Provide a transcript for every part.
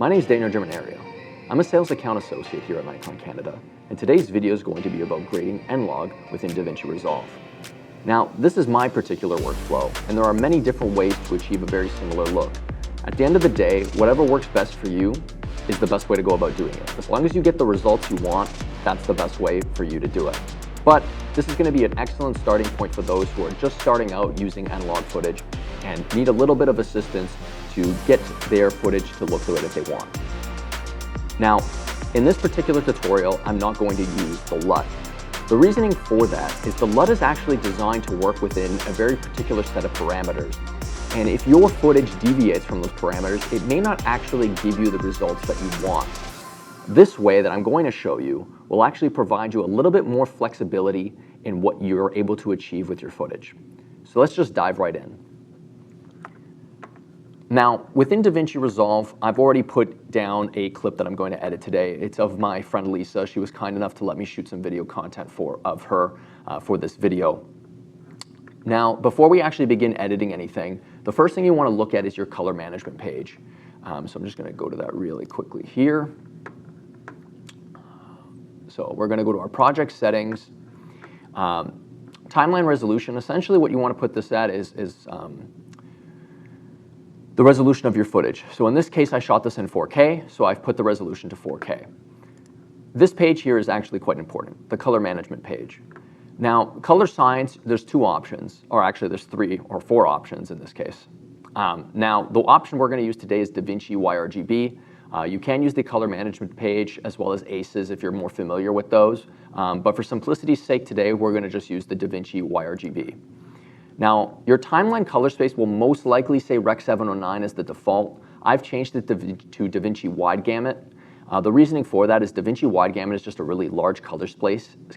My name is Germinario. I'm a sales account associate here at Nikon Canada, and today's video is going to be about grading N-Log within DaVinci Resolve. Now, this is my particular workflow, and there are many different ways to achieve a very similar look. At the end of the day, whatever works best for you is the best way to go about doing it. As long as you get the results you want, that's the best way for you to do it. But this is going to be an excellent starting point for those who are just starting out using N-Log footage and need a little bit of assistance to get their footage to look the way that they want. Now, in this particular tutorial, I'm not going to use the LUT. The reasoning for that is the LUT is actually designed to work within a very particular set of parameters. And if your footage deviates from those parameters, it may not actually give you the results that you want. This way that I'm going to show you will actually provide you a little bit more flexibility in what you're able to achieve with your footage. So let's just dive right in. Now, within DaVinci Resolve, I've already put down a clip that I'm going to edit today. It's of my friend Lisa. She was kind enough to let me shoot some video content of her for this video. Now, before we actually begin editing anything, the first thing you want to look at is your color management page. So I'm just going to go to that really quickly here. So we're going to go to our project settings. Timeline resolution, essentially what you want to put this at is the resolution of your footage. So in this case, I shot this in 4K, so I've put the resolution to 4K. This page here is actually quite important, the color management page. Now, color science, there's two options, or actually there's 3 or 4 options in this case. Now, the option we're going to use today is DaVinci YRGB. You can use the color management page as well as ACES if you're more familiar with those. But for simplicity's sake today, we're going to just use the DaVinci YRGB. Now, your timeline color space will most likely say Rec 709 as the default. I've changed it to DaVinci Wide Gamut. The reasoning for that is DaVinci Wide Gamut is just a really large color space. It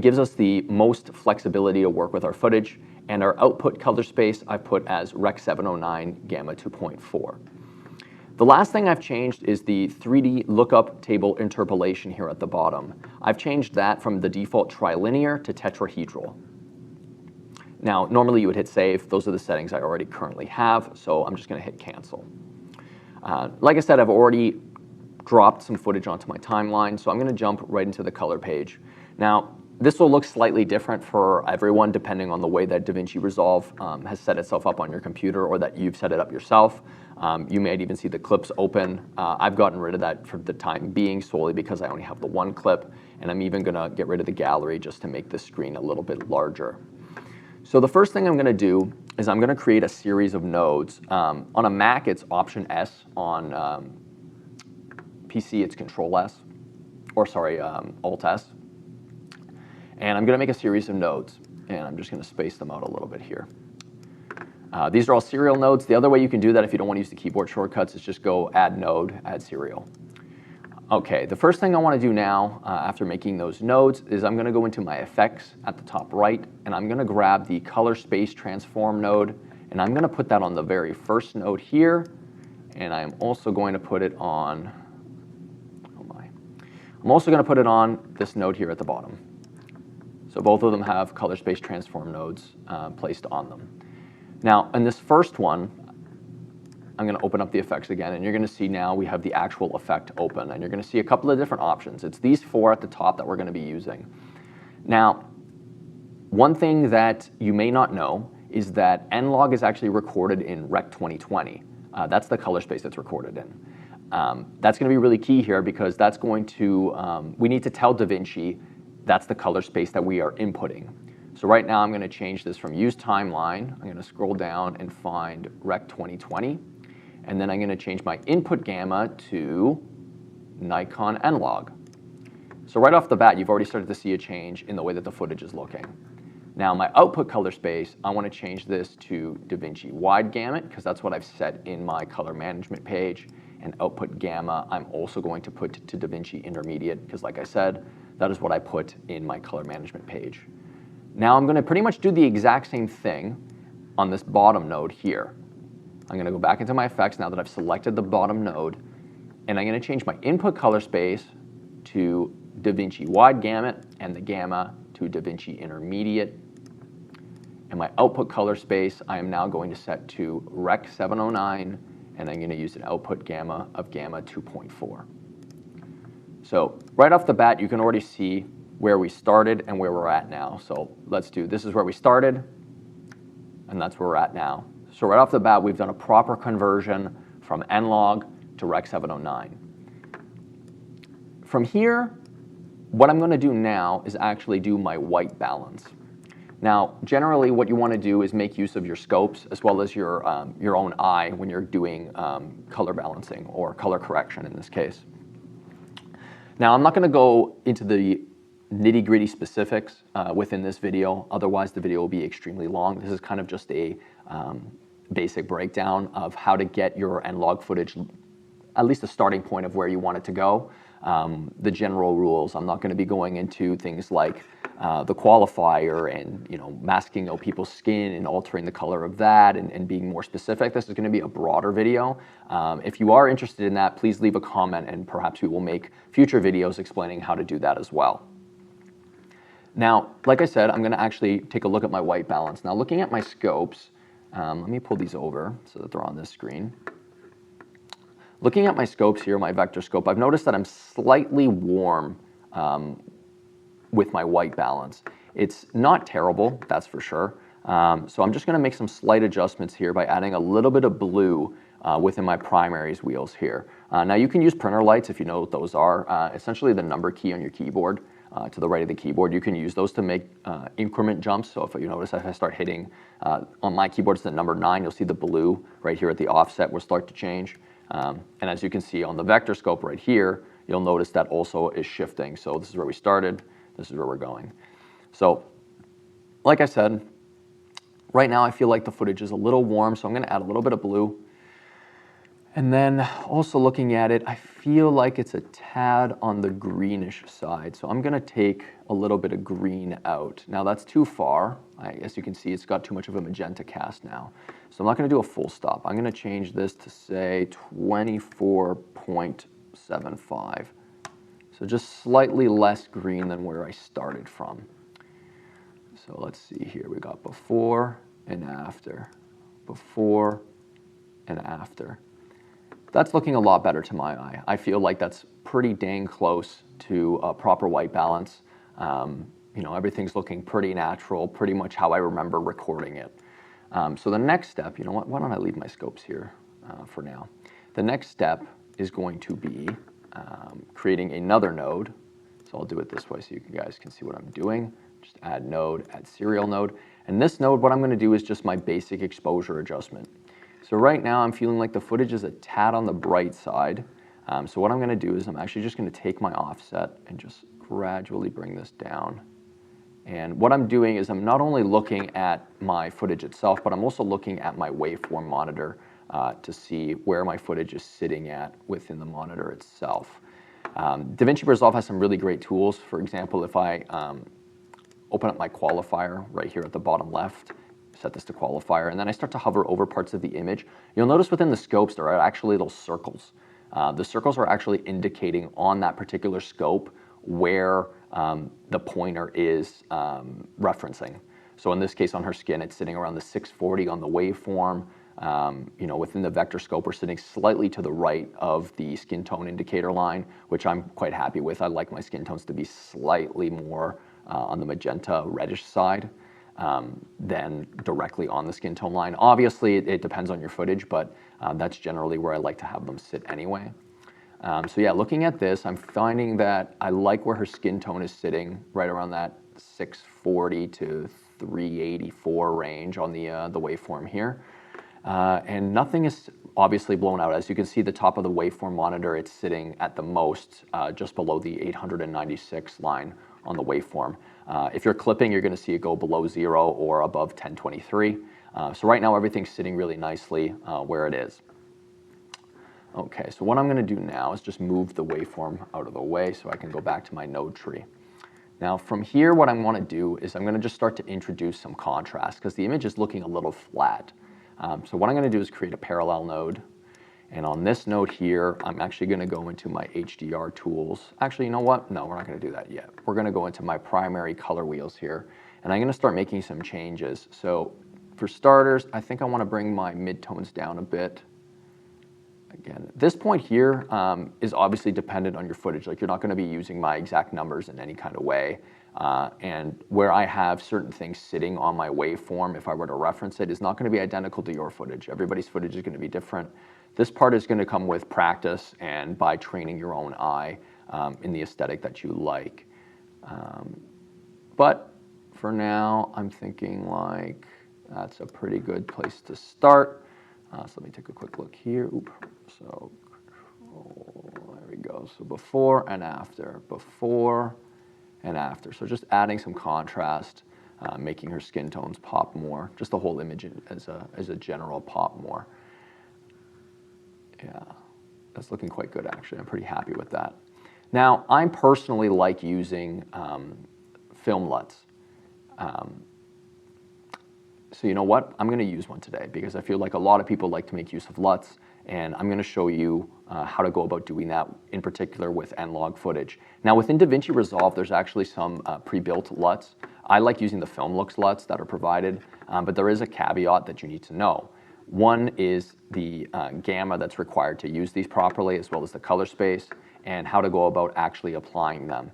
gives us the most flexibility to work with our footage, and our output color space I put as Rec 709 Gamma 2.4. The last thing I've changed is the 3D lookup table interpolation here at the bottom. I've changed that from the default trilinear to tetrahedral. Now, normally you would hit save. Those are the settings I already currently have, so I'm just going to hit cancel. Like I said, I've already dropped some footage onto my timeline, so I'm going to jump right into the color page. Now, this will look slightly different for everyone depending on the way that DaVinci Resolve has set itself up on your computer or that you've set it up yourself. You may even see the clips open. I've gotten rid of that for the time being solely because I only have the one clip, and I'm even going to get rid of the gallery just to make the screen a little bit larger. So the first thing I'm going to do is I'm going to create a series of nodes. On a Mac, it's Option S. On PC, it's Control S, or sorry, Alt S. And I'm going to make a series of nodes, and I'm just going to space them out a little bit here. These are all serial nodes. The other way you can do that if you don't want to use the keyboard shortcuts is just go Add Node, Add Serial. Okay, the first thing I want to do now, after making those nodes, is I'm going to go into my effects at the top right, and I'm going to grab the color space transform node, and I'm going to put that on the very first node here, and I'm also going to put it on, I'm also going to put it on this node here at the bottom. So both of them have color space transform nodes placed on them. Now, in this first one, I'm going to open up the effects again, and you're going to see now we have the actual effect open, and you're going to see a couple of different options. It's these 4 at the top that we're going to be using. Now, one thing that you may not know is that N-Log is actually recorded in Rec 2020. That's the color space that's recorded in. That's going to be really key here because that's going to, we need to tell DaVinci that's the color space that we are inputting. So right now I'm going to change this from Use Timeline. I'm going to scroll down and find Rec 2020. And then I'm going to change my input gamma to Nikon N-Log. So right off the bat, you've already started to see a change in the way that the footage is looking. Now my output color space, I want to change this to DaVinci Wide Gamut because that's what I've set in my color management page. And output gamma, I'm also going to put to DaVinci Intermediate because like I said, that is what I put in my color management page. Now I'm going to pretty much do the exact same thing on this bottom node here. I'm going to go back into my effects now that I've selected the bottom node, and I'm going to change my input color space to DaVinci Wide Gamut and the gamma to DaVinci Intermediate. And my output color space I am now going to set to Rec 709 and I'm going to use an output gamma of gamma 2.4. So right off the bat, you can already see where we started and where we're at now. So this is where we started, and that's where we're at now. So right off the bat, we've done a proper conversion from N-Log to Rec 709. From here, what I'm going to do now is actually do my white balance. Now, generally, what you want to do is make use of your scopes as well as your own eye when you're doing color balancing or color correction in this case. Now, I'm not going to go into the nitty-gritty specifics within this video, otherwise the video will be extremely long. This is kind of just a basic breakdown of how to get your N-Log footage, at least a starting point of where you want it to go. The general rules, I'm not going to be going into things like the qualifier and masking out people's skin and altering the color of that and being more specific. This is going to be a broader video. If you are interested in that, please leave a comment and perhaps we will make future videos explaining how to do that as well. Now, like I said, I'm going to actually take a look at my white balance. Now, looking at my scopes, let me pull these over so that they're on this screen. Looking at my scopes here, my vector scope, I've noticed that I'm slightly warm with my white balance. It's not terrible, that's for sure. So I'm just going to make some slight adjustments here by adding a little bit of blue within my primaries wheels here. Now you can use printer lights if you know what those are. Essentially the number key on your keyboard to the right of the keyboard. You can use those to make increment jumps. So if you notice, if I start hitting, on my keyboard it's the number 9, you'll see the blue right here at the offset will start to change. And as you can see on the vector scope right here, you'll notice that also is shifting. So this is where we started, this is where we're going. So like I said, right now I feel like the footage is a little warm, so I'm going to add a little bit of blue. And then also looking at it, I feel like it's a tad on the greenish side. So I'm going to take a little bit of green out. Now that's too far. As you can see, it's got too much of a magenta cast now. So I'm not going to do a full stop. I'm going to change this to say 24.75. So just slightly less green than where I started from. So let's see here. We got before and after. Before and after. That's looking a lot better to my eye. I feel like that's pretty dang close to a proper white balance. Everything's looking pretty natural, pretty much how I remember recording it. So the next step, why don't I leave my scopes here for now? The next step is going to be creating another node. So I'll do it this way so you guys can see what I'm doing. Just add node, add serial node. And this node, what I'm going to do is just my basic exposure adjustment. So right now I'm feeling like the footage is a tad on the bright side. So what I'm going to do is I'm actually just going to take my offset and just gradually bring this down. And what I'm doing is I'm not only looking at my footage itself, but I'm also looking at my waveform monitor to see where my footage is sitting at within the monitor itself. DaVinci Resolve has some really great tools. For example, if I open up my qualifier right here at the bottom left, set this to qualifier, and then I start to hover over parts of the image, you'll notice within the scopes there are actually little circles. The circles are actually indicating on that particular scope where the pointer is referencing. So in this case on her skin, it's sitting around the 640 on the waveform. Within the vector scope, we're sitting slightly to the right of the skin tone indicator line, which I'm quite happy with. I like my skin tones to be slightly more on the magenta reddish side than directly on the skin tone line. Obviously, it depends on your footage, but that's generally where I like to have them sit anyway. So yeah, looking at this, I'm finding that I like where her skin tone is sitting right around that 640 to 384 range on the waveform here. And nothing is obviously blown out. As you can see, the top of the waveform monitor, it's sitting at the most just below the 896 line on the waveform. If you're clipping, you're going to see it go below 0 or above 1023. So right now, everything's sitting really nicely where it is. Okay, so what I'm going to do now is just move the waveform out of the way so I can go back to my node tree. Now from here, what I want to do is I'm going to just start to introduce some contrast because the image is looking a little flat. So what I'm going to do is create a parallel node. And on this node here, I'm actually going to go into my HDR tools. Actually, you know what? No, we're not going to do that yet. We're going to go into my primary color wheels here. And I'm going to start making some changes. So for starters, I think I want to bring my midtones down a bit. Again, this point here is obviously dependent on your footage. Like, you're not going to be using my exact numbers in any kind of way. And where I have certain things sitting on my waveform, if I were to reference it, is not going to be identical to your footage. Everybody's footage is going to be different. This part is going to come with practice and by training your own eye in the aesthetic that you like. But for now, I'm thinking like that's a pretty good place to start. So let me take a quick look here. Oop. So there we go. So before and after, before and after. So just adding some contrast, making her skin tones pop more. Just the whole image as a general pop more. Yeah, that's looking quite good actually. I'm pretty happy with that. Now, I personally like using film LUTs. So you know what? I'm going to use one today because I feel like a lot of people like to make use of LUTs, and I'm going to show you how to go about doing that, in particular with N-Log footage. Now, within DaVinci Resolve, there's actually some pre-built LUTs. I like using the film looks LUTs that are provided, but there is a caveat that you need to know. One is the gamma that's required to use these properly, as well as the color space, and how to go about actually applying them.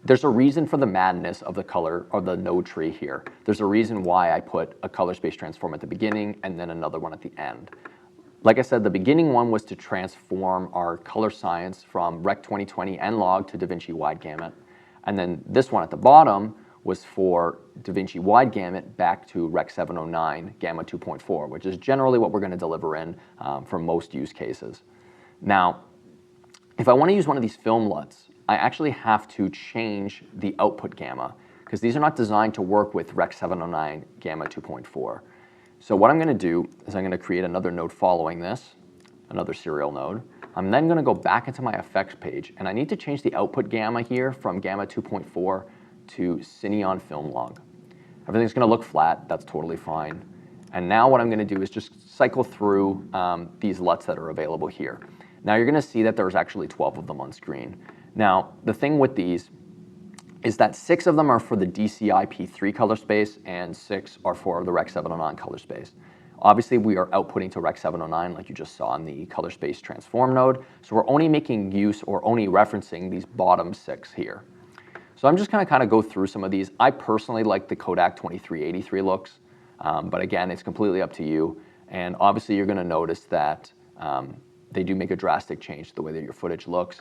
There's a reason for the madness of the color or the node tree here. There's a reason why I put a color space transform at the beginning and then another one at the end. Like I said, the beginning one was to transform our color science from Rec 2020 N-Log to DaVinci Wide Gamut. And then this one at the bottom was for DaVinci Wide Gamut back to Rec 709 Gamma 2.4, which is generally what we're going to deliver in for most use cases. Now, if I want to use one of these film LUTs, I actually have to change the output gamma because these are not designed to work with Rec 709 Gamma 2.4. So what I'm going to do is I'm going to create another node following this, another serial node. I'm then going to go back into my effects page, and I need to change the output gamma here from Gamma 2.4 to Cineon Film Log. Everything's going to look flat. That's totally fine. And now what I'm going to do is just cycle through these LUTs that are available here. Now you're going to see that there's actually 12 of them on screen. Now, the thing with these is that 6 of them are for the DCI P3 color space and 6 are for the Rec 709 color space. Obviously, we are outputting to Rec 709 like you just saw in the color space transform node, so we're only making use or only referencing these bottom 6 here. So I'm just going to kind of go through some of these. I personally like the Kodak 2383 looks, but again, it's completely up to you. And obviously, you're going to notice that they do make a drastic change to the way that your footage looks.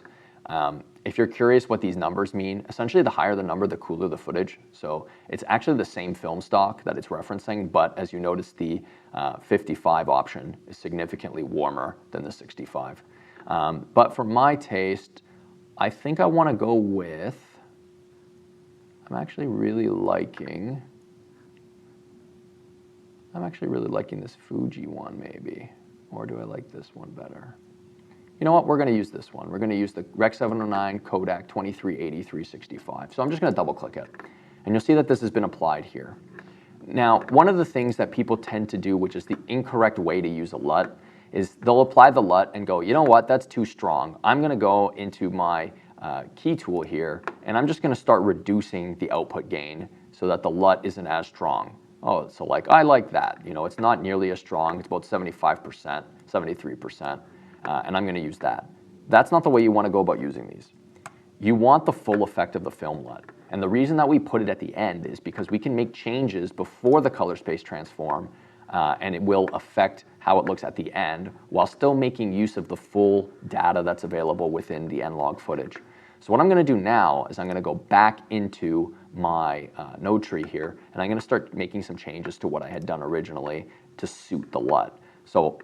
If you're curious what these numbers mean, essentially the higher the number, the cooler the footage. So it's actually the same film stock that it's referencing, but as you notice, the 55 option is significantly warmer than the 65. But for my taste, I think I want to go with, I'm actually really liking this Fuji one maybe, or do I like this one better? You know what, we're going to use this one. We're going to use the Rec 709 Kodak 2380 365. So I'm just going to double click it. And you'll see that this has been applied here. Now, one of the things that people tend to do, which is the incorrect way to use a LUT, is they'll apply the LUT and go, you know what, that's too strong. I'm going to go into my key tool here, and I'm just going to start reducing the output gain so that the LUT isn't as strong. Oh, so like, I like that. You know, it's not nearly as strong. It's about 75%, 73%. And I'm going to use that. That's not the way you want to go about using these. You want the full effect of the film LUT. And the reason that we put it at the end is because we can make changes before the color space transform, and it will affect how it looks at the end while still making use of the full data that's available within the N-Log footage. So what I'm going to do now is I'm going to go back into my node tree here, and I'm going to start making some changes to what I had done originally to suit the LUT. So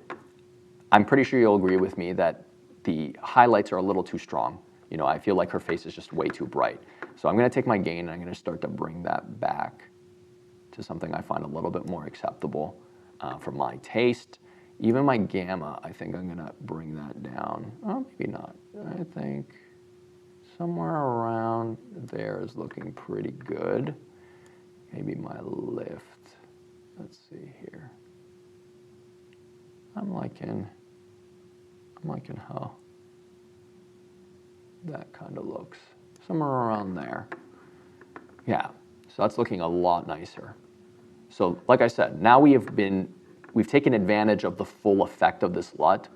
I'm pretty sure you'll agree with me that the highlights are a little too strong. You know, I feel like her face is just way too bright. So I'm going to take my gain and I'm going to start to bring that back to something I find a little bit more acceptable for my taste. Even my gamma, I think I'm going to bring that down. Oh, maybe not. I think somewhere around there is looking pretty good. Maybe my lift. Let's see here. I'm liking how that kind of looks. Somewhere around there. Yeah, so that's looking a lot nicer. So like I said, now we've taken advantage of the full effect of this LUT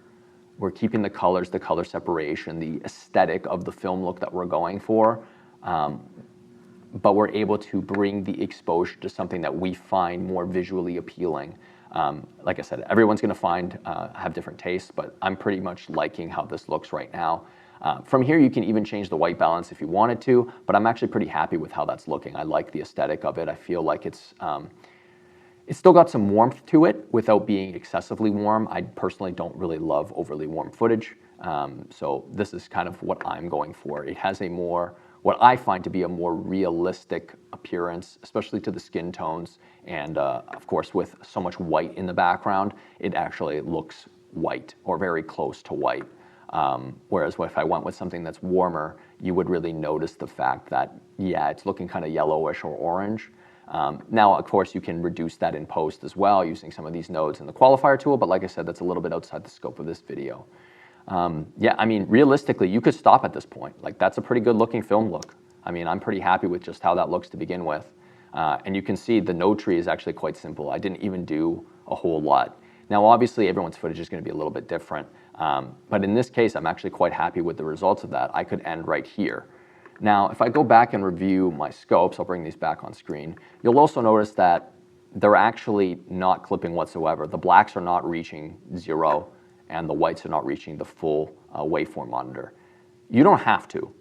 we're keeping the colors, the color separation, the aesthetic of the film look that we're going for, but we're able to bring the exposure to something that we find more visually appealing. Like I said, everyone's going to have different tastes, but I'm pretty much liking how this looks right now. From here, you can even change the white balance if you wanted to, but I'm actually pretty happy with how that's looking. I like the aesthetic of it. I feel like it's still got some warmth to it without being excessively warm. I personally don't really love overly warm footage, so this is kind of what I'm going for. It has what I find to be a more realistic appearance, especially to the skin tones, and of course with so much white in the background, it actually looks white or very close to white. Whereas if I went with something that's warmer, you would really notice the fact that, yeah, it's looking kind of yellowish or orange. Now, of course, you can reduce that in post as well using some of these nodes in the Qualifier tool, but like I said, that's a little bit outside the scope of this video. Yeah, I mean, realistically, you could stop at this point. Like, that's a pretty good looking film look. I mean, I'm pretty happy with just how that looks to begin with. And you can see the node tree is actually quite simple. I didn't even do a whole lot. Now, obviously, everyone's footage is going to be a little bit different. But in this case, I'm actually quite happy with the results of that. I could end right here. Now, if I go back and review my scopes, I'll bring these back on screen, you'll also notice that they're actually not clipping whatsoever. The blacks are not reaching 0, and the whites are not reaching the full waveform monitor. You don't have to.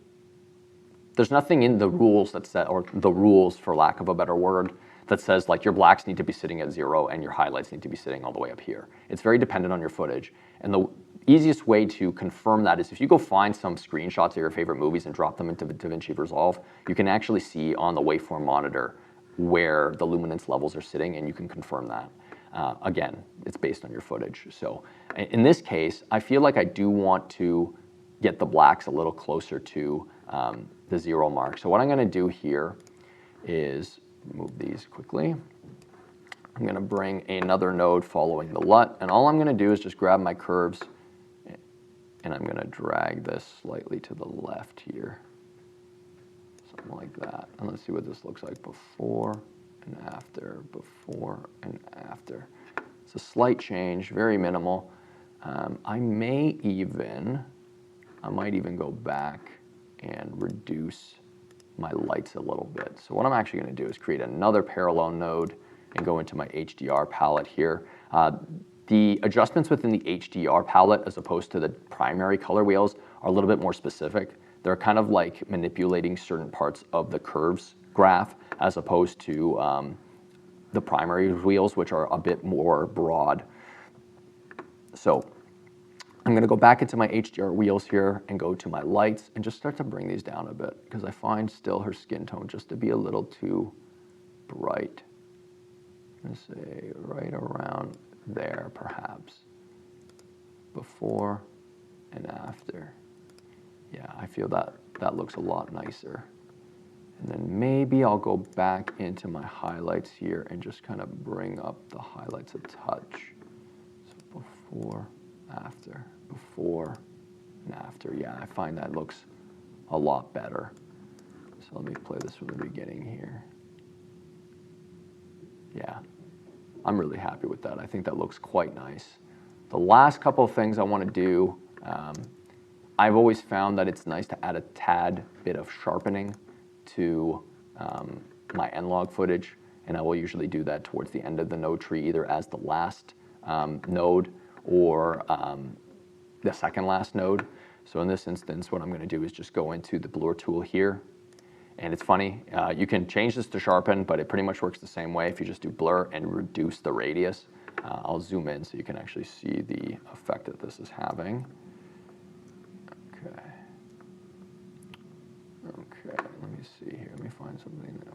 There's nothing in the rules that says, or the rules for lack of a better word, that says like your blacks need to be sitting at 0 and your highlights need to be sitting all the way up here. It's very dependent on your footage. And the easiest way to confirm that is if you go find some screenshots of your favorite movies and drop them into DaVinci Resolve, you can actually see on the waveform monitor where the luminance levels are sitting, and you can confirm that. Again, it's based on your footage. So in this case, I feel like I do want to get the blacks a little closer to the 0 mark. So what I'm going to do here is move these quickly. I'm going to bring another node following the LUT, and all I'm going to do is just grab my curves, and I'm going to drag this slightly to the left here, something like that. And let's see what this looks like before and after, before and after. It's a slight change, very minimal. I might even go back and reduce my lights a little bit. So what I'm actually going to do is create another parallel node and go into my HDR palette here. The adjustments within the HDR palette as opposed to the primary color wheels are a little bit more specific. They're kind of like manipulating certain parts of the curves graph as opposed to the primary wheels, which are a bit more broad. So I'm going to go back into my HDR wheels here and go to my lights and just start to bring these down a bit because I find still her skin tone just to be a little too bright. I'm going to say right around there, perhaps. Before and after. Yeah, I feel that looks a lot nicer. And then maybe I'll go back into my highlights here and just kind of bring up the highlights a touch. So before, after, before, and after. Yeah, I find that looks a lot better. So let me play this from the beginning here. Yeah, I'm really happy with that. I think that looks quite nice. The last couple of things I want to do, I've always found that it's nice to add a tad bit of sharpening to my N-Log footage, and I will usually do that towards the end of the node tree, either as the last node or the second last node. So in this instance, what I'm going to do is just go into the blur tool here. And it's funny, you can change this to sharpen, but it pretty much works the same way if you just do blur and reduce the radius. I'll zoom in so you can actually see the effect that this is having. Okay. Okay, let me see here. Let me find something that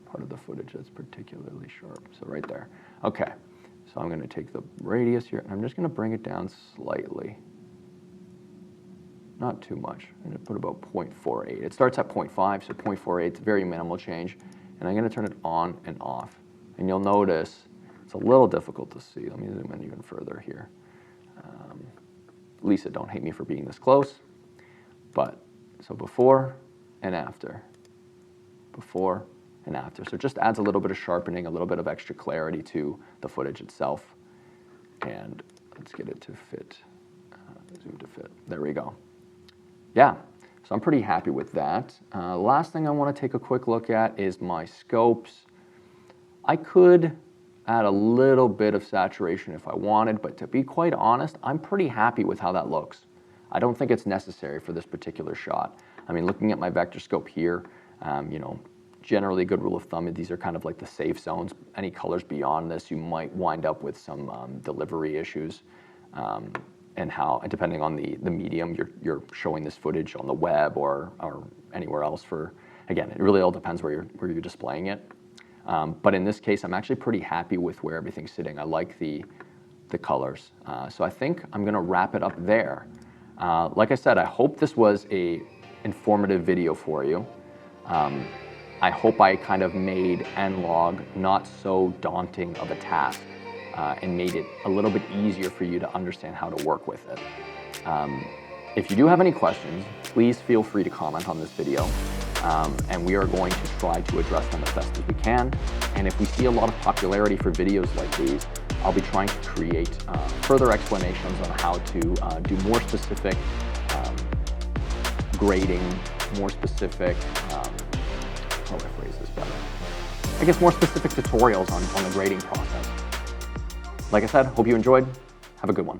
part of the footage that's particularly sharp. So right there. Okay, so I'm going to take the radius here, and I'm just going to bring it down slightly. Not too much. I'm going to put about 0.48. It starts at 0.5, so 0.48 is a very minimal change. And I'm going to turn it on and off. And you'll notice it's a little difficult to see. Let me zoom in even further here. Lisa, don't hate me for being this close. But, so before and after. Before and after. So it just adds a little bit of sharpening, a little bit of extra clarity to the footage itself. And let's get it to fit, zoom to fit. There we go. Yeah, so I'm pretty happy with that. Last thing I want to take a quick look at is my scopes. I could add a little bit of saturation if I wanted, but to be quite honest, I'm pretty happy with how that looks. I don't think it's necessary for this particular shot. I mean, looking at my vector scope here, you know, generally a good rule of thumb, these are kind of like the safe zones. Any colors beyond this, you might wind up with some delivery issues. And how, depending on the medium, you're showing this footage on the web or anywhere else for, again, it really all depends where you're displaying it. But in this case, I'm actually pretty happy with where everything's sitting. I like the colors. So I think I'm gonna wrap it up there. Like I said, I hope this was a informative video for you. I hope I kind of made N-Log not so daunting of a task and made it a little bit easier for you to understand how to work with it. If you do have any questions, please feel free to comment on this video, and we are going to try to address them as best as we can. And if we see a lot of popularity for videos like these, I'll be trying to create further explanations on how to do more specific grading, more specific, how do I phrase this better? I guess more specific tutorials on the grading process. Like I said, hope you enjoyed. Have a good one.